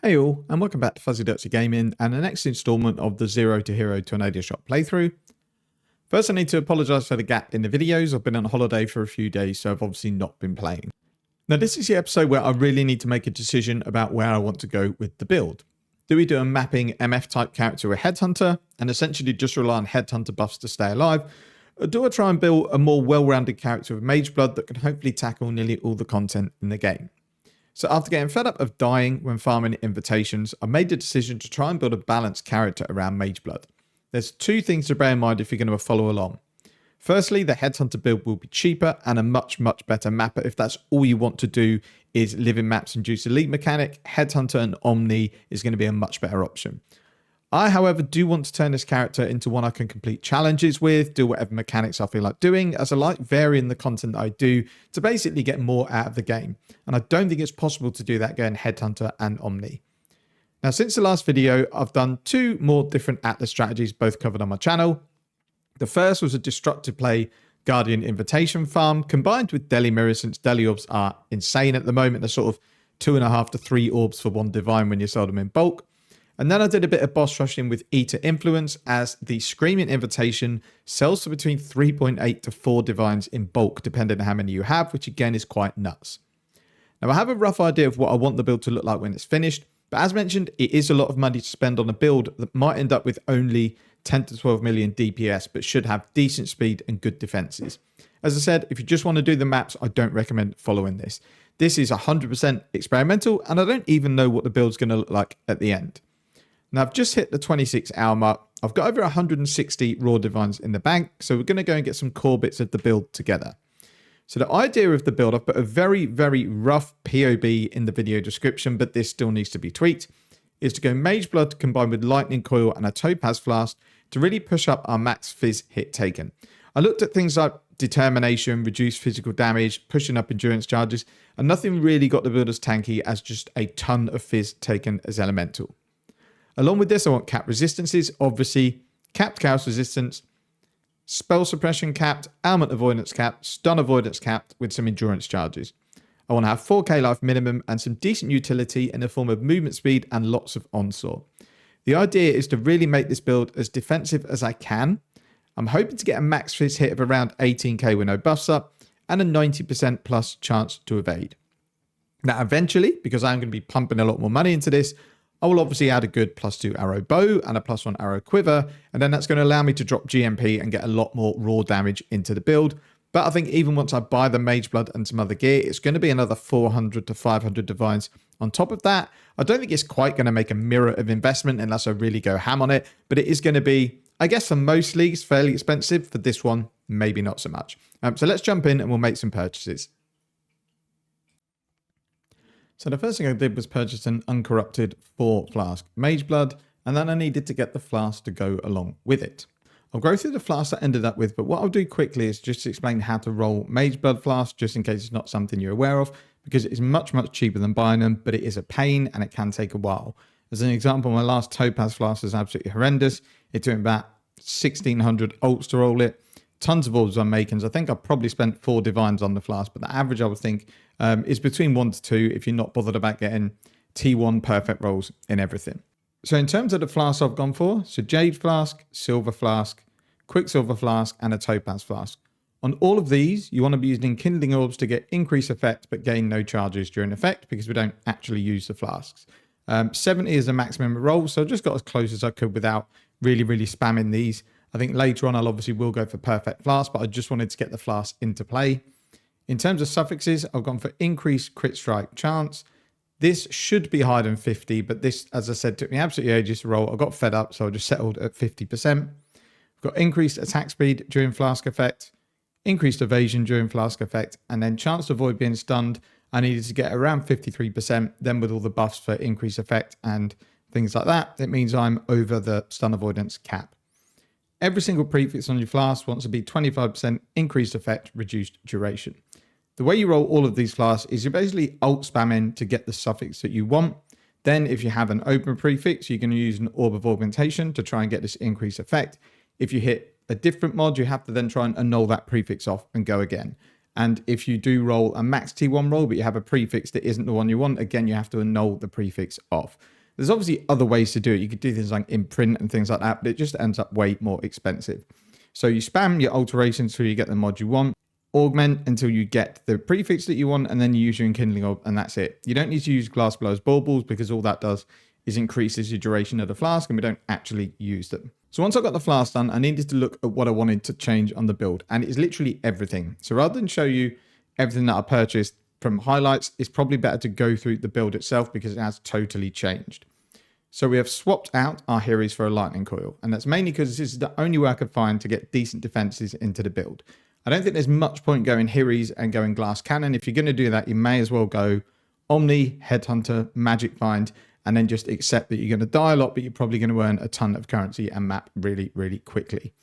Hey all, and welcome back to Fuzzy Dirty Gaming and the next installment of the Zero to Hero Tornado Shot playthrough. First, I need to apologise for the gap in the videos. I've been on holiday for a few days, so I've obviously not been playing. Now, this is the episode where I really need to make a decision about where I want to go with the build. Do we do a mapping MF type character with Headhunter and essentially just rely on Headhunter buffs to stay alive? Or do I try and build a more well-rounded character with Mageblood that can hopefully tackle nearly all the content in the game? So after getting fed up of dying when farming invitations, I made the decision to try and build a balanced character around Mageblood. There's two things to bear in mind if you're going to follow along. Firstly, the Headhunter build will be cheaper and a much better mapper if that's all you want to do is live in maps and juice elite mechanic. Headhunter and Omni is going to be a much better option. I, however, do want to turn this character into one I can complete challenges with, do whatever mechanics I feel like doing, as I like varying the content that I do to basically get more out of the game. And I don't think it's possible to do that going Headhunter and Omni. Now, since the last video, I've done two more different Atlas strategies, both covered on my channel. The first was a destructive play Guardian Invitation farm, combined with Deli Mirrors, since Deli Orbs are insane at the moment. They're sort of 2.5 to 3 orbs for one divine when you sell them in bulk. And then I did a bit of boss rushing with Eater Influence, as the Screaming Invitation sells for between 3.8 to 4 divines in bulk, depending on how many you have, which again is quite nuts. Now, I have a rough idea of what I want the build to look like when it's finished, but as mentioned, it is a lot of money to spend on a build that might end up with only 10 to 12 million DPS, but should have decent speed and good defenses. As I said, if you just want to do the maps, I don't recommend following this. This is 100% experimental, and I don't even know what the build's going to look like at the end. Now, I've just hit the 26-hour mark. I've got over 160 raw divines in the bank, so we're going to go and get some core bits of the build together. So the idea of the build, I've put a very rough POB in the video description, but this still needs to be tweaked, is to go Mageblood combined with Lightning Coil and a Topaz Flask to really push up our max Fizz hit taken. I looked at things like determination, reduced physical damage, pushing up endurance charges, and nothing really got the build as tanky as just a ton of Fizz taken as elemental. Along with this, I want cap resistances, obviously, capped chaos resistance, spell suppression capped, ailment avoidance capped, stun avoidance capped with some endurance charges. I want to have 4k life minimum and some decent utility in the form of movement speed and lots of onslaught. The idea is to really make this build as defensive as I can. I'm hoping to get a max fizz hit of around 18k with no buffs up and a 90% plus chance to evade. Now, eventually, because I'm going to be pumping a lot more money into this, I will obviously add a good +2 arrow bow and a +1 arrow quiver, and then that's going to allow me to drop GMP and get a lot more raw damage into the build. But I think even once I buy the Mageblood and some other gear, it's going to be another 400 to 500 divines. On top of that, I don't think it's quite going to make a mirror of investment unless I really go ham on it, but it is going to be, I guess for most leagues, fairly expensive. For this one, maybe not so much. So let's jump in and we'll make some purchases. So the first thing I did was purchase an uncorrupted 4 flask Mageblood, and then I needed to get the flask to go along with it. I'll go through the flask I ended up with, but what I'll do quickly is just explain how to roll Mageblood flask, just in case it's not something you're aware of, because it is much cheaper than buying them, but it is a pain and it can take a while. As an example, my last Topaz flask was absolutely horrendous. It took about 1600 ults to roll it. Tons of orbs I'm making. So I think I probably spent 4 divines on the flask, but the average I would think is between 1 to 2 if you're not bothered about getting T1 perfect rolls in everything. So in terms of the flasks I've gone for, so Jade Flask, Silver Flask, Quicksilver Flask, and a Topaz Flask. On all of these, you want to be using Kindling Orbs to get increased effect, but gain no charges during effect because we don't actually use the flasks. 70 is the maximum roll, so I just got as close as I could without really spamming these. I think later on I'll obviously will go for perfect flask, but I just wanted to get the flask into play. In terms of suffixes, I've gone for increased crit strike chance. This should be higher than 50, but this, as I said, took me absolutely ages to roll. I got fed up, so I just settled at 50%. I've got increased attack speed during flask effect, increased evasion during flask effect, and then chance to avoid being stunned. I needed to get around 53%. Then with all the buffs for increased effect and things like that, it means I'm over the stun avoidance cap. Every single prefix on your flask wants to be 25% increased effect, reduced duration. The way you roll all of these flasks is you're basically alt spamming to get the suffix that you want. Then if you have an open prefix, you're going to use an orb of augmentation to try and get this increased effect. If you hit a different mod, you have to then try and annul that prefix off and go again. And if you do roll a max T1 roll, but you have a prefix that isn't the one you want, again, you have to annul the prefix off. There's obviously other ways to do it. You could do things like imprint and things like that, but it just ends up way more expensive. So you spam your alterations till you get the mod you want, augment until you get the prefix that you want, and then you use your enkindling orb, and that's it. You don't need to use glass blowers baubles because all that does is increases your duration of the flask, and we don't actually use them. So once I got the flask done, I needed to look at what I wanted to change on the build, and it's literally everything. So rather than show you everything that I purchased from highlights, it's probably better to go through the build itself because it has totally changed. So we have swapped out our Heries for a lightning coil, and that's mainly because this is the only way I could find to get decent defenses into the build. I don't think there's much point going Heries and going glass cannon. If you're going to do that, you may as well go Omni, Headhunter, Magic Find, and then just accept that you're going to die a lot, but you're probably going to earn a ton of currency and map really, really quickly.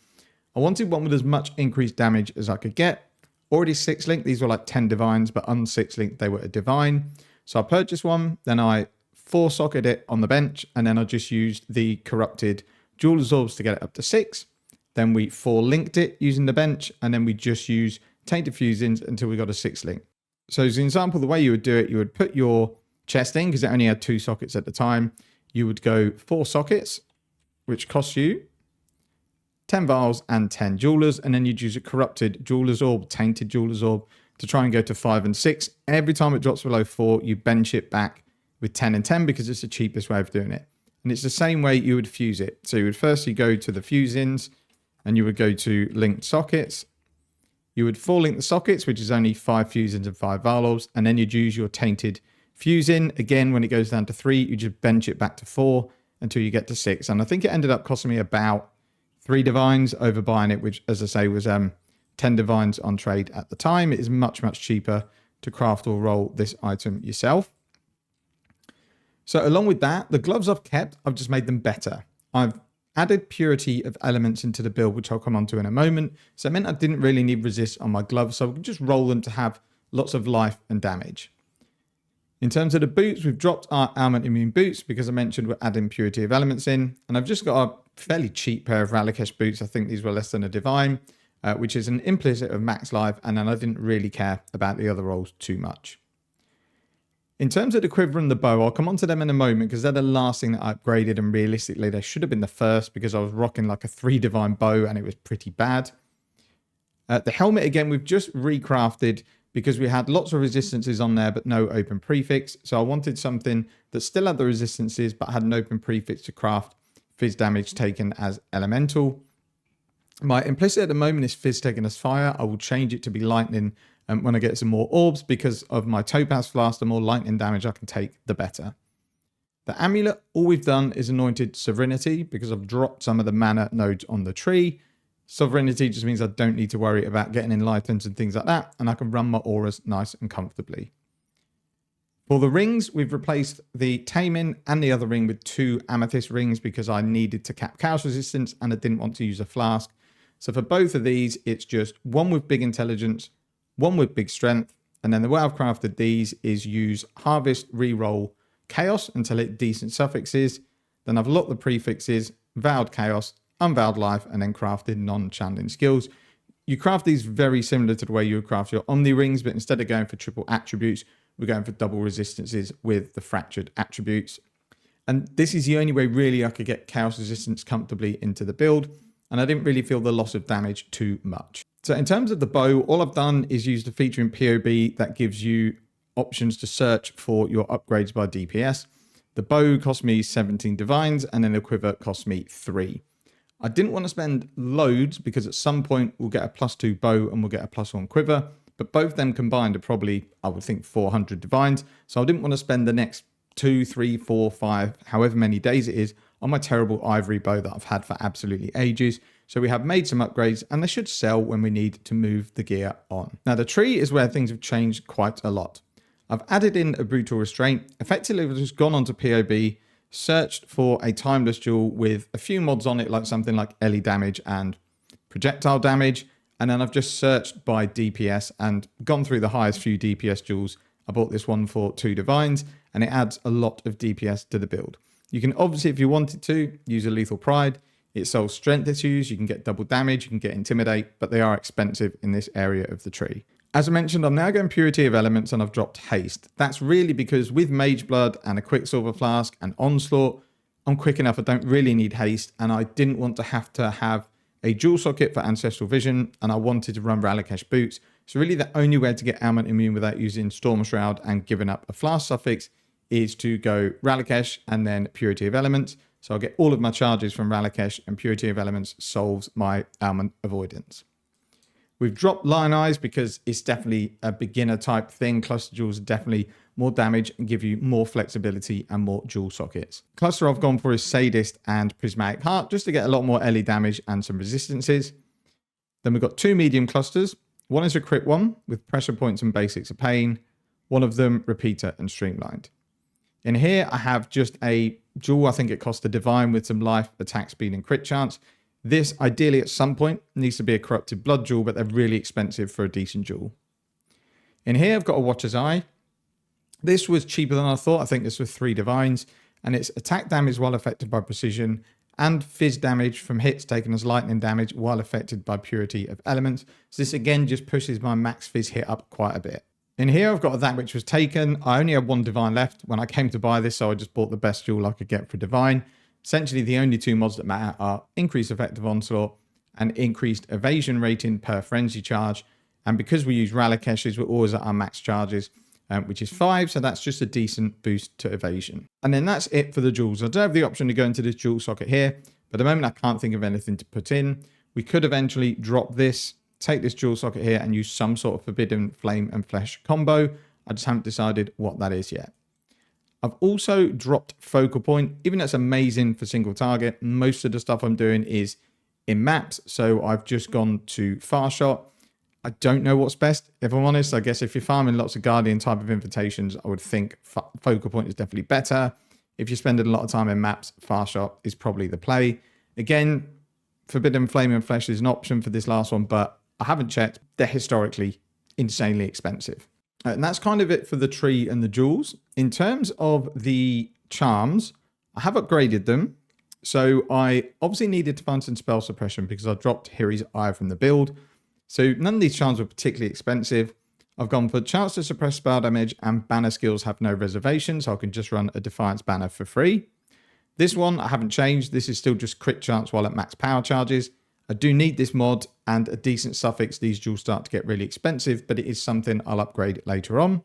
I wanted one with as much increased damage as I could get. Already 6-link, these were like 10 divines, but on 6-link, they were a divine. So I purchased one, then I 4-socketed it on the bench, and then I just used the corrupted Jeweler's Orbs to get it up to 6. Then we 4-linked it using the bench, and then we just use Tainted Fusings until we got a 6-link. So as an example, the way you would do it, you would put your chest in, because it only had 2 sockets at the time. You would go 4 sockets, which costs you 10 vials and 10 jewelers, and then you'd use a corrupted Jeweler's Orb, Tainted Jeweler's Orb, to try and go to 5 and 6. Every time it drops below 4, you bench it back with 10 and 10 because it's the cheapest way of doing it. And it's the same way you would fuse it. So you would firstly go to the fuse-ins, and you would go to linked sockets. You would 4-link the sockets, which is only 5 fuse-ins and 5 vial orbs, and then you'd use your tainted fuse-in. Again, when it goes down to 3, you just bench it back to 4 until you get to 6. And I think it ended up costing me about 3 divines over buying it, which, as I say, was 10 divines on trade at the time. It is much, much cheaper to craft or roll this item yourself. So along with that, the gloves I've kept, I've just made them better. I've added purity of elements into the build, which I'll come on to in a moment. So it meant I didn't really need resist on my gloves, so I could just roll them to have lots of life and damage. In terms of the boots, we've dropped our ailment immune boots because I mentioned we're adding purity of elements in. And I've just got a fairly cheap pair of Ralakesh boots. I think these were less than a divine, which is an implicit of max life. And then I didn't really care about the other rolls too much. In terms of the quiver and the bow, I'll come on to them in a moment because they're the last thing that I upgraded, and realistically they should have been the first because I was rocking like a 3 divine bow and it was pretty bad. The helmet, again, we've just recrafted because we had lots of resistances on there but no open prefix. So I wanted something that still had the resistances but had an open prefix to craft fizz damage taken as elemental. My implicit at the moment is fizz taken as fire. I will change it to be lightning when I get some more orbs because of my topaz flask. The more lightning damage I can take, the better. The amulet, all we've done is anointed sovereignty because I've dropped some of the mana nodes on the tree. Sovereignty just means I don't need to worry about getting enlightened and things like that, and I can run my auras nice and comfortably. For the rings, we've replaced the taming and the other ring with 2 amethyst rings because I needed to cap chaos resistance and I didn't want to use a flask. So for both of these, it's just one with big intelligence, one with big strength, and then the way I've crafted these is use harvest, reroll chaos until it decent suffixes. Then I've locked the prefixes, vowed chaos, unvowed life, and then crafted non-channeling skills. You craft these very similar to the way you would craft your Omni rings, but instead of going for triple attributes, we're going for double resistances with the fractured attributes. And this is the only way really I could get chaos resistance comfortably into the build, and I didn't really feel the loss of damage too much. So in terms of the bow, all I've done is use the feature in POB that gives you options to search for your upgrades by DPS. The bow cost me 17 divines, and then the quiver cost me 3. I didn't want to spend loads because at some point we'll get a +2 bow and we'll get a +1 quiver, but both them combined are probably, I would think, 400 divines. So I didn't want to spend the next 2, 3, 4, 5, however many days it is, on my terrible ivory bow that I've had for absolutely ages. So we have made some upgrades and they should sell when we need to move the gear on. Now the tree is where things have changed quite a lot. I've added in a brutal restraint. Effectively, I've just gone onto POB, searched for a timeless jewel with a few mods on it, like something like Ellie damage and projectile damage. And then I've just searched by DPS and gone through the highest few DPS jewels. I bought this one for 2 divines and it adds a lot of DPS to the build. You can obviously, if you wanted to, use a lethal pride. It solves strength issues. You can get double damage. You can get intimidate, but they are expensive in this area of the tree. As I mentioned, I'm now going Purity of Elements and I've dropped Haste. That's really because with Mageblood and a Quicksilver Flask and Onslaught, I'm quick enough. I don't really need Haste, and I didn't want to have a dual socket for Ancestral Vision, and I wanted to run Ralakesh Boots. So really the only way to get Ailment Immune without using Storm Shroud and giving up a Flask suffix is to go Ralakesh and then Purity of Elements. So I'll get all of my charges from Ralakesh, and Purity of Elements solves my ailment avoidance. We've dropped Lion Eyes because it's definitely a beginner type thing. Cluster Jewels are definitely more damage and give you more flexibility and more dual sockets. Cluster I've gone for is Sadist and Prismatic Heart just to get a lot more LE damage and some resistances. Then we've got 2 medium clusters. One is a crit one with Pressure Points and Basics of Pain. One of them Repeater and Streamlined. In here I have just a jewel. I think it costs a Divine with some life, attack speed and crit chance. This, ideally at some point, needs to be a Corrupted Blood jewel, but they're really expensive for a decent jewel. In here, I've got a Watcher's Eye. This was cheaper than I thought. I think this was 3 Divines, and it's attack damage while affected by Precision, and Fizz damage from hits taken as lightning damage while affected by Purity of Elements. So this again just pushes my max Fizz hit up quite a bit. In here, I've got that which was taken. I only had 1 Divine left when I came to buy this, so I just bought the best jewel I could get for Divine. Essentially, the only 2 mods that matter are increased effective onslaught and increased evasion rating per frenzy charge. And because we use Ralakeshes, we're always at our max charges, which is 5. So that's just a decent boost to evasion. And then that's it for the jewels. I do have the option to go into this jewel socket here, but at the moment I can't think of anything to put in. We could eventually drop this, take this jewel socket here and use some sort of Forbidden Flame and Flesh combo. I just haven't decided what that is yet. I've also dropped Focal Point, even though it's amazing for single target. Most of the stuff I'm doing is in maps, so I've just gone to Far Shot. I don't know what's best, if I'm honest. I guess if you're farming lots of Guardian type of invitations, I would think Focal Point is definitely better. If you're spending a lot of time in maps, Far Shot is probably the play. Again, Forbidden Flame and Flesh is an option for this last one, but I haven't checked. They're historically insanely expensive. And that's kind of it for the tree and the jewels. In terms of the charms, I have upgraded them. So I obviously needed to find some spell suppression because I dropped Hiri's Eye from the build. So none of these charms were particularly expensive. I've gone for chance to suppress spell damage and banner skills have no reservations. So I can just run a Defiance banner for free. This one I haven't changed. This is still just crit chance while at max power charges. I do need this mod and a decent suffix. These jewels start to get really expensive, but it is something I'll upgrade later on.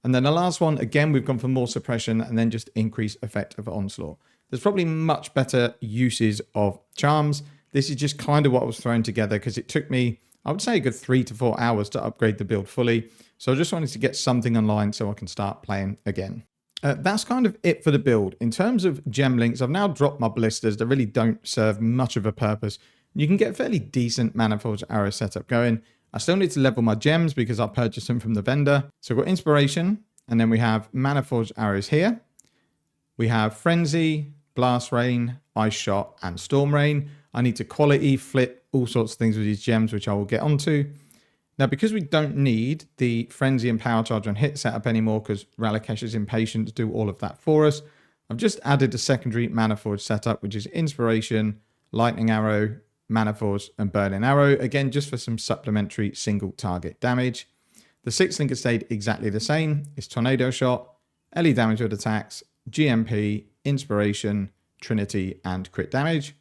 And then the last one, again, we've gone for more suppression and then just increase effect of onslaught. There's probably much better uses of charms. This is just kind of what was thrown together because it took me, I would say, a good 3 to 4 hours to upgrade the build fully. So I just wanted to get something online so I can start playing again. That's kind of it for the build. In terms of gem links, I've now dropped my blisters that really don't serve much of a purpose. You can get fairly decent Manifold Arrow setup going. I still need to level my gems because I purchased them from the vendor. So we've got Inspiration, and then we have Manifold Arrows here. We have Frenzy, Blast Rain, Ice Shot, and Storm Rain. I need to quality flip all sorts of things with these gems, which I will get onto. Now, because we don't need the Frenzy and Power Charge on hit setup anymore, because Ralakesh's Impatience do all of that for us, I've just added a secondary Manifold setup, which is Inspiration, Lightning Arrow, Manifolds, and Burning Arrow, again just for some supplementary single target damage. The 6th link has stayed exactly the same. It's Tornado Shot, LE damage with attacks, GMP, Inspiration, Trinity, and crit damage.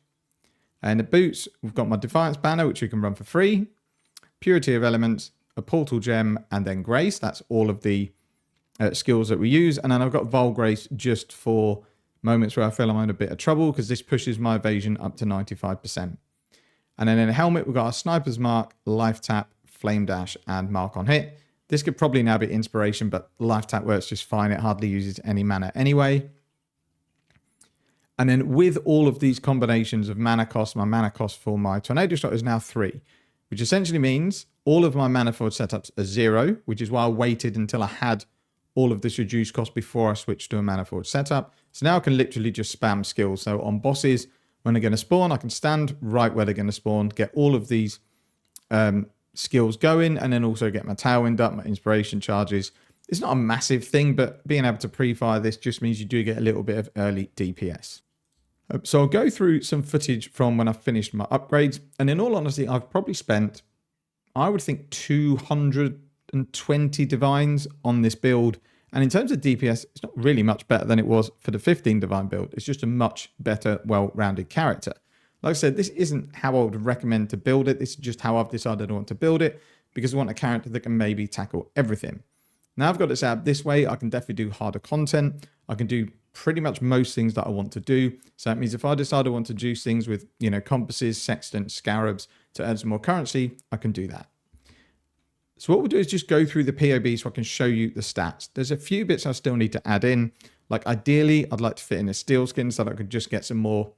And the boots, we've got my Defiance banner, which we can run for free, Purity of Elements, a Portal Gem, and then Grace. That's all of the skills that we use. And then I've got Vol Grace just for moments where I feel I'm in a bit of trouble because this pushes my evasion up to 95%. And then in a helmet, we've got our Sniper's Mark, Life Tap, Flame Dash, and Mark on Hit. This could probably now be Inspiration, but Life Tap works just fine. It hardly uses any mana anyway. And then with all of these combinations of mana cost, my mana cost for my Tornado Shot is now 3, which essentially means all of my Manifold setups are 0, which is why I waited until I had all of this reduced cost before I switched to a Manifold setup. So now I can literally just spam skills. So on bosses, when they're going to spawn, I can stand right where they're going to spawn, get all of these skills going, and then also get my Tailwind up, my Inspiration charges. It's not a massive thing, but being able to pre-fire this just means you do get a little bit of early DPS. So I'll go through some footage from when I finished my upgrades. And in all honesty, I've probably spent, I would think, 200 120 divines on this build. And in terms of DPS, it's not really much better than it was for the 15 divine build. It's just a much better, well-rounded character. Like I said, this isn't how I would recommend to build it. This is just how I've decided I want to build it, because I want a character that can maybe tackle everything. Now I've got it set up this way. I can definitely do harder content. I can do pretty much most things that I want to do. So that means if I decide I want to juice things with, compasses, sextants, scarabs to earn some more currency, I can do that. So what we'll do is just go through the POB so I can show you the stats. There's a few bits I still need to add in. Like ideally, I'd like to fit in a steel skin so that I could just get some more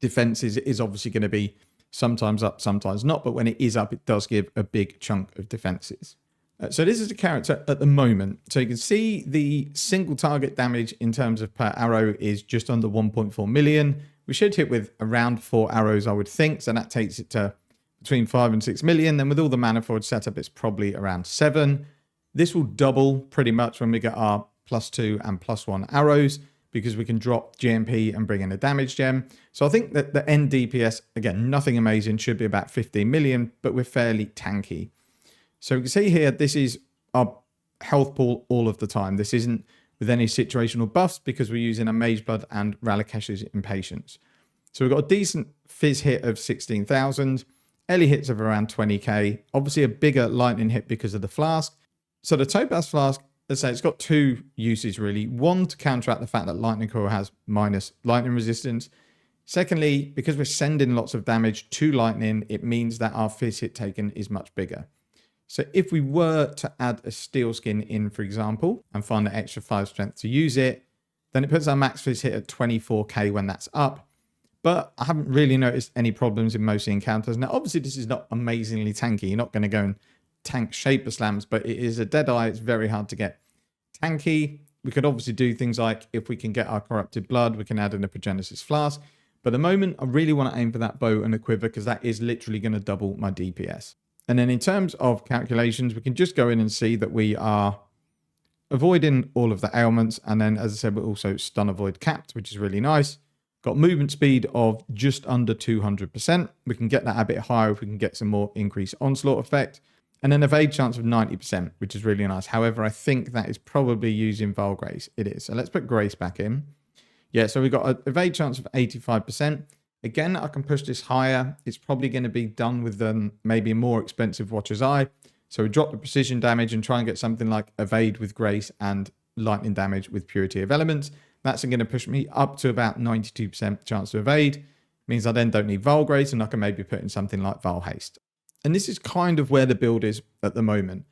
defenses. It is obviously going to be sometimes up, sometimes not. But when it is up, it does give a big chunk of defenses. So this is the character at the moment. So you can see the single target damage in terms of per arrow is just under 1.4 million. We should hit with around 4 arrows, I would think. So that takes it to between 5 and 6 million. Then with all the manifold setup, it's probably around 7. This will double pretty much when we get our +2 and +1 arrows, because we can drop GMP and bring in a damage gem. So I think that the end DPS, again, nothing amazing, should be about 15 million, but we're fairly tanky. So we can see here, this is our health pool all of the time. This isn't with any situational buffs because we're using a Mageblood and Ralakesh's Impatience. So we've got a decent fizz hit of 16,000. Ellie hits of around 20k. Obviously a bigger lightning hit because of the flask. So the Topaz flask, let's say it's got 2 uses really. One, to counteract the fact that lightning coil has minus lightning resistance. Secondly, because we're sending lots of damage to lightning, it means that our fizz hit taken is much bigger. So if we were to add a steel skin in, for example, and find the extra 5 strength to use it, then it puts our max fizz hit at 24k when that's up. But I haven't really noticed any problems in most encounters. Now, obviously, this is not amazingly tanky. You're not going to go and tank Shaper Slams, but it is a Deadeye. It's very hard to get tanky. We could obviously do things like, if we can get our Corrupted Blood, we can add in a Progenesis Flask. But at the moment, I really want to aim for that bow and a quiver, because that is literally going to double my DPS. And then in terms of calculations, we can just go in and see that we are avoiding all of the ailments. And then, as I said, we're also stun avoid capped, which is really nice. Got movement speed of just under 200%. We can get that a bit higher if we can get some more increased onslaught effect. And then evade chance of 90%, which is really nice. However, I think that is probably using Vile Grace. It is. So let's put Grace back in. Yeah, so we've got an evade chance of 85%. Again, I can push this higher. It's probably going to be done with maybe a more expensive Watcher's Eye. So we drop the precision damage and try and get something like evade with Grace and lightning damage with Purity of Elements. That's going to push me up to about 92% chance to evade. Means I then don't need Vile Grace, and I can maybe put in something like Vile Haste. And this is kind of where the build is at the moment.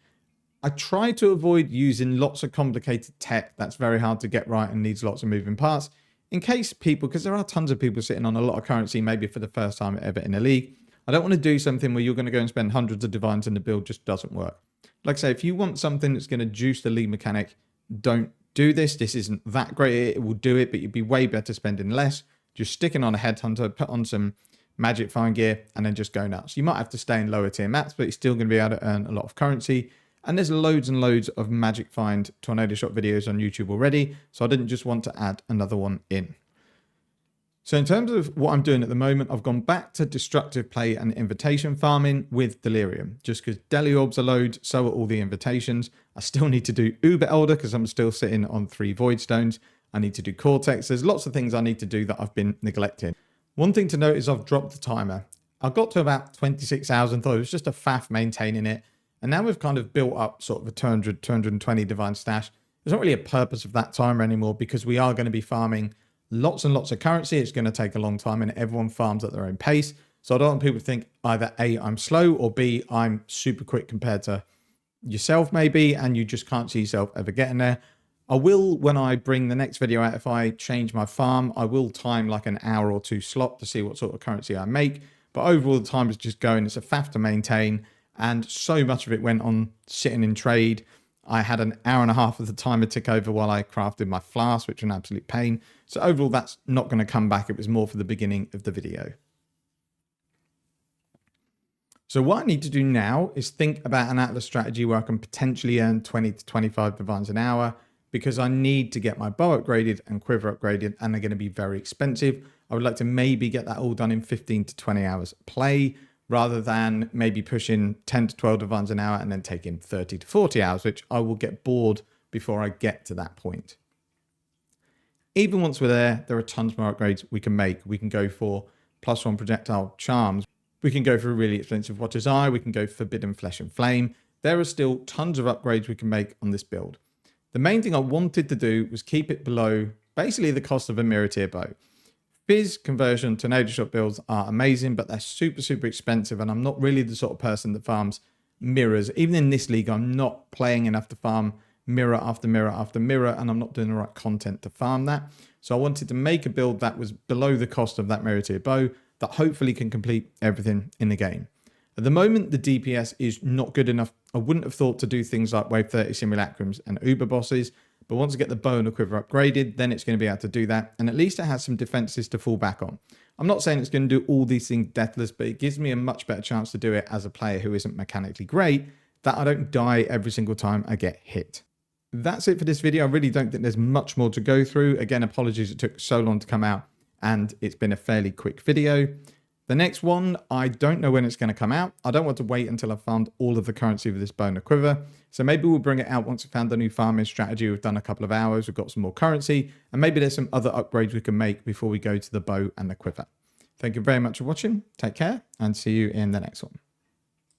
I try to avoid using lots of complicated tech that's very hard to get right and needs lots of moving parts. In case people, because there are tons of people sitting on a lot of currency, maybe for the first time ever in a league, I don't want to do something where you're going to go and spend hundreds of divines and the build just doesn't work. Like I say, if you want something that's going to juice the league mechanic, don't do this. This isn't that great. It will do it, but you'd be way better spending less. Just sticking on a headhunter, put on some magic fine gear, and then just go nuts. You might have to stay in lower tier maps, but you're still going to be able to earn a lot of currency. And there's loads and loads of Magic Find Tornado Shot videos on YouTube already, so I didn't just want to add another one in. So in terms of what I'm doing at the moment, I've gone back to destructive play and invitation farming with Delirium, just because Deli Orbs are loads, so are all the invitations. I still need to do Uber Elder because I'm still sitting on 3 Void Stones. I need to do Cortex. There's lots of things I need to do that I've been neglecting. One thing to note is I've dropped the timer. I got to about 26,000, thought it was just a faff maintaining it. And now we've kind of built up sort of a 200, 220 divine stash. There's not really a purpose of that timer anymore because we are going to be farming lots and lots of currency. It's going to take a long time and everyone farms at their own pace. So I don't want people to think either A, I'm slow, or B, I'm super quick compared to yourself maybe, and you just can't see yourself ever getting there. I will, when I bring the next video out, if I change my farm, I will time like an hour or 2 slot to see what sort of currency I make. But overall, the time is just going. It's a faff to maintain. And so much of it went on sitting in trade. I had an hour and a half of the timer tick over while I crafted my flask, which was an absolute pain. So overall, that's not going to come back. It was more for the beginning of the video. So what I need to do now is think about an Atlas strategy where I can potentially earn 20 to 25 divines an hour, because I need to get my bow upgraded and quiver upgraded, and they're going to be very expensive. I would like to maybe get that all done in 15 to 20 hours play. rather than maybe pushing 10 to 12 divines an hour and then taking 30 to 40 hours, which I will get bored before I get to that point. Even once we're there are tons more upgrades we can make. We can go for +1 projectile charms. We can go for a really expensive Watcher's Eye. We can go Forbidden Flesh and Flame. There are still tons of upgrades we can make on this build. The main thing I wanted to do was keep it below basically the cost of a mirror tier bow. Fizz conversion tornado shot builds are amazing, but they're super, super expensive. And I'm not really the sort of person that farms mirrors. Even in this league, I'm not playing enough to farm mirror after mirror after mirror, and I'm not doing the right content to farm that. So I wanted to make a build that was below the cost of that mirror tier bow that hopefully can complete everything in the game. At the moment, the DPS is not good enough. I wouldn't have thought to do things like Wave 30 Simulacrums and Uber Bosses, but once I get the bow and the quiver upgraded, then it's going to be able to do that. And at least it has some defenses to fall back on. I'm not saying it's going to do all these things deathless, but it gives me a much better chance to do it as a player who isn't mechanically great, that I don't die every single time I get hit. That's it for this video. I really don't think there's much more to go through. Again, apologies it took so long to come out, and it's been a fairly quick video. The next one, I don't know when it's going to come out. I don't want to wait until I've found all of the currency with this bow and a quiver. So maybe we'll bring it out once we've found the new farming strategy. We've done a couple of hours, we've got some more currency, and maybe there's some other upgrades we can make before we go to the bow and the quiver. Thank you very much for watching. Take care and see you in the next one.